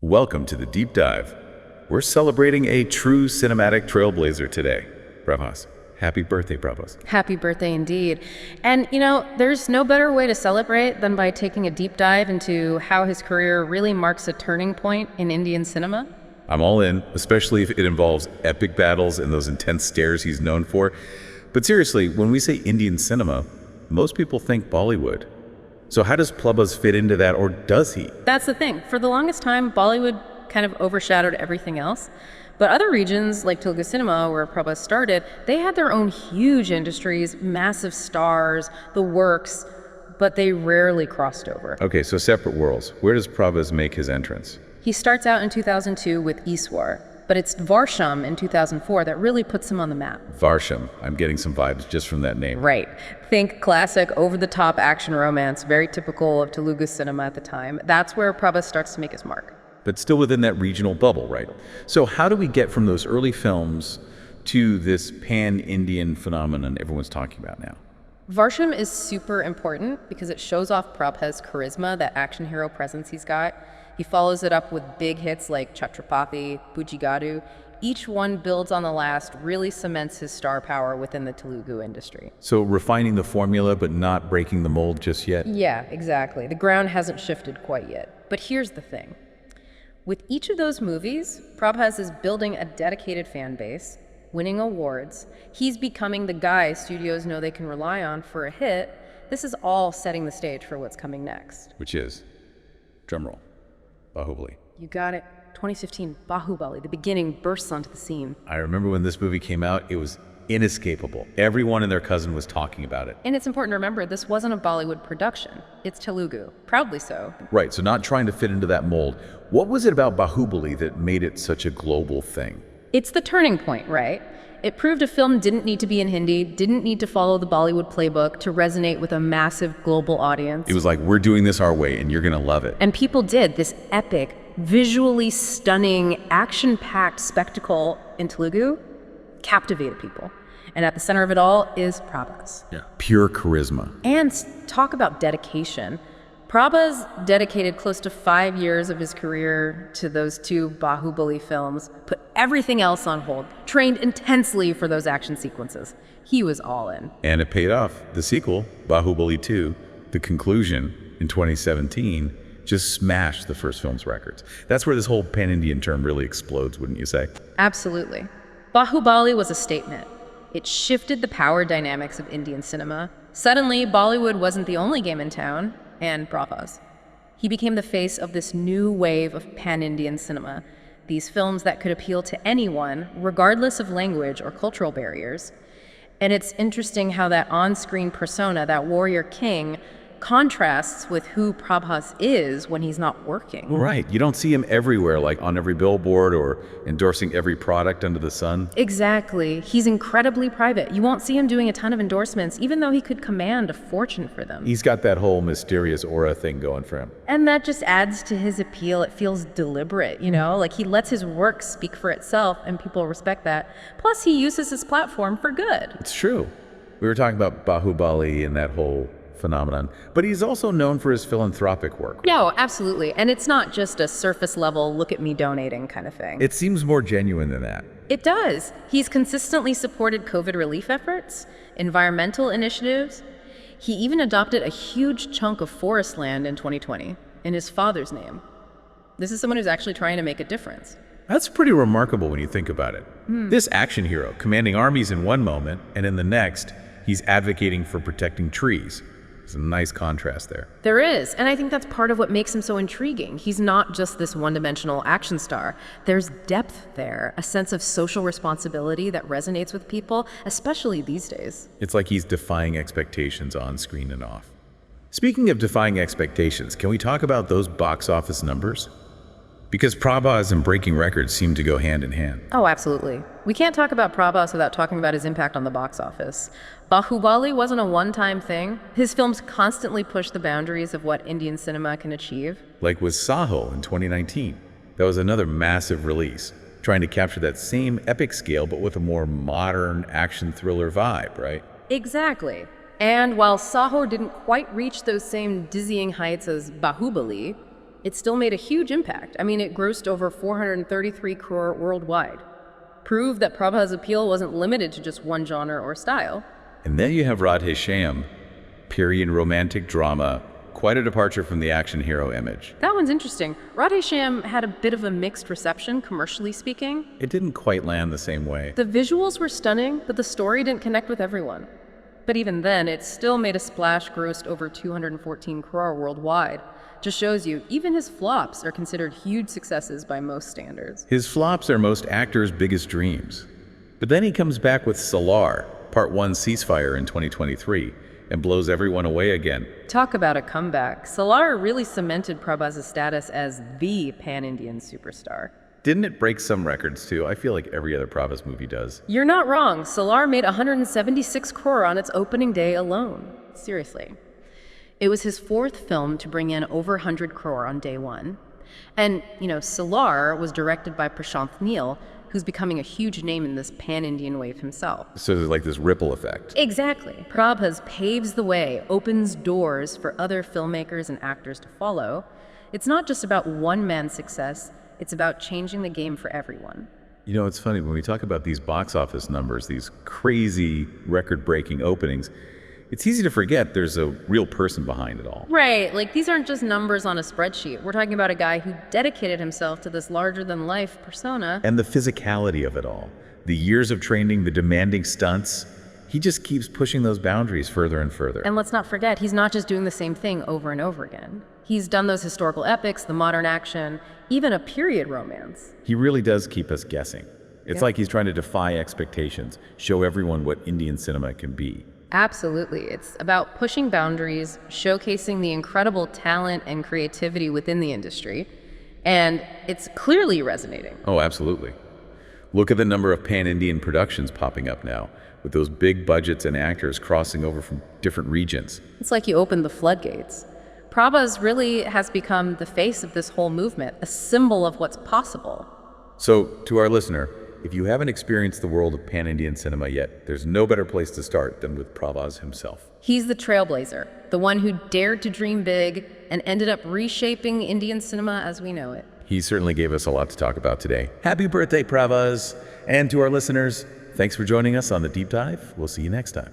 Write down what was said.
Welcome to the Deep Dive. We're celebrating a true cinematic trailblazer today. Prabhas. Happy birthday, Prabhas. Happy birthday indeed. And there's no better way to celebrate than by taking a deep dive into how his career really marks a turning point in Indian cinema. I'm all in, especially if it involves epic battles and those intense stares he's known for. But seriously, when we say Indian cinema, most people think Bollywood. So how does Prabhas fit into that, or does he? That's the thing. For the longest time, Bollywood kind of overshadowed everything else. But other regions, like Telugu cinema, where Prabhas started, they had their own huge industries, massive stars, the works, but they rarely crossed over. Okay, so separate worlds. Where does Prabhas make his entrance? He starts out in 2002 with Iswar, but it's Varsham in 2004 that really puts him on the map. Varsham. I'm getting some vibes just from that name. Right. Think classic, over-the-top action romance, very typical of Telugu cinema at the time. That's where Prabhas starts to make his mark. But still within that regional bubble, right? So how do we get from those early films to this pan-Indian phenomenon everyone's talking about now? Varsham is super important because it shows off Prabhas' charisma, that action hero presence he's got. He follows it up with big hits like Chhatrapati, Bujigadu. Each one builds on the last, really cements his star power within the Telugu industry. So refining the formula but not breaking the mold just yet? Yeah, exactly. The ground hasn't shifted quite yet. But here's the thing. With each of those movies, Prabhas is building a dedicated fan base, winning awards. He's becoming the guy studios know they can rely on for a hit. This is all setting the stage for what's coming next. Which is, drumroll, Baahubali. You got it. 2015, Baahubali, the beginning, bursts onto the scene. I remember when this movie came out, it was inescapable. Everyone and their cousin was talking about it. And it's important to remember, this wasn't a Bollywood production. It's Telugu. Proudly so. Right, so not trying to fit into that mold. What was it about Baahubali that made it such a global thing? It's the turning point, right? It proved a film didn't need to be in Hindi, didn't need to follow the Bollywood playbook to resonate with a massive global audience. It was like, we're doing this our way and you're gonna love it. And people did. This epic, visually stunning, action-packed spectacle in Telugu captivated people. And at the center of it all is Prabhas. Yeah. Pure charisma. And talk about dedication. Prabhas dedicated close to 5 years of his career to those two Baahubali films, put everything else on hold, trained intensely for those action sequences. He was all in. And it paid off. The sequel, Baahubali II, the conclusion in 2017, just smashed the first film's records. That's where this whole pan-Indian term really explodes, wouldn't you say? Absolutely. Baahubali was a statement. It shifted the power dynamics of Indian cinema. Suddenly, Bollywood wasn't the only game in town, and Prabhas. He became the face of this new wave of pan-Indian cinema, these films that could appeal to anyone, regardless of language or cultural barriers. And it's interesting how that on-screen persona, that warrior king, contrasts with who Prabhas is when he's not working. Right. You don't see him everywhere, like on every billboard or endorsing every product under the sun. Exactly. He's incredibly private. You won't see him doing a ton of endorsements, even though he could command a fortune for them. He's got that whole mysterious aura thing going for him. And that just adds to his appeal. It feels deliberate, like he lets his work speak for itself and people respect that. Plus, he uses his platform for good. It's true. We were talking about Baahubali and that whole phenomenon, but he's also known for his philanthropic work. Yeah, absolutely. And it's not just a surface level, look at me donating kind of thing. It seems more genuine than that. It does. He's consistently supported COVID relief efforts, environmental initiatives. He even adopted a huge chunk of forest land in 2020 in his father's name. This is someone who's actually trying to make a difference. That's pretty remarkable when you think about it. This action hero, commanding armies in one moment, and in the next, he's advocating for protecting trees. There's a nice contrast there. There is, and I think that's part of what makes him so intriguing. He's not just this one-dimensional action star. There's depth there, a sense of social responsibility that resonates with people, especially these days. It's like he's defying expectations on screen and off. Speaking of defying expectations, can we talk about those box office numbers? Because Prabhas and breaking records seem to go hand in hand. Oh, absolutely. We can't talk about Prabhas without talking about his impact on the box office. Baahubali wasn't a one-time thing. His films constantly push the boundaries of what Indian cinema can achieve. Like with Saho in 2019. That was another massive release, trying to capture that same epic scale but with a more modern action thriller vibe, right? Exactly. And while Saho didn't quite reach those same dizzying heights as Baahubali, it still made a huge impact. I mean, it grossed over 433 crore worldwide. Proved that Prabhas' appeal wasn't limited to just one genre or style. And then you have Rodham, period romantic drama, quite a departure from the action hero image. That one's interesting. Rodham had a bit of a mixed reception, commercially speaking. It didn't quite land the same way. The visuals were stunning, but the story didn't connect with everyone. But even then, it still made a splash, grossed over 214 crore worldwide. Just shows you, even his flops are considered huge successes by most standards. His flops are most actors' biggest dreams. But then he comes back with Salar, Part 1 Ceasefire in 2023, and blows everyone away again. Talk about a comeback. Salar really cemented Prabhas' status as the pan-Indian superstar. Didn't it break some records too? I feel like every other Prabhas movie does. You're not wrong. Salar made 176 crore on its opening day alone. Seriously. It was his fourth film to bring in over 100 crore on day one. And, Salar was directed by Prashant Neel, who's becoming a huge name in this pan-Indian wave himself. So there's like this ripple effect. Exactly. Prabhas paves the way, opens doors for other filmmakers and actors to follow. It's not just about one man's success, it's about changing the game for everyone. It's funny, when we talk about these box office numbers, these crazy record-breaking openings, it's easy to forget there's a real person behind it all. Right, like these aren't just numbers on a spreadsheet. We're talking about a guy who dedicated himself to this larger-than-life persona. And the physicality of it all. The years of training, the demanding stunts. He just keeps pushing those boundaries further and further. And let's not forget, he's not just doing the same thing over and over again. He's done those historical epics, the modern action, even a period romance. He really does keep us guessing. It's like he's trying to defy expectations, show everyone what Indian cinema can be. Absolutely. It's about pushing boundaries, showcasing the incredible talent and creativity within the industry, and it's clearly resonating. Oh, absolutely. Look at the number of pan-Indian productions popping up now, with those big budgets and actors crossing over from different regions. It's like you opened the floodgates. Prabhas really has become the face of this whole movement, a symbol of what's possible. So, to our listener, if you haven't experienced the world of pan-Indian cinema yet, there's no better place to start than with Prabhas himself. He's the trailblazer, the one who dared to dream big and ended up reshaping Indian cinema as we know it. He certainly gave us a lot to talk about today. Happy birthday, Prabhas! And to our listeners, thanks for joining us on The Deep Dive. We'll see you next time.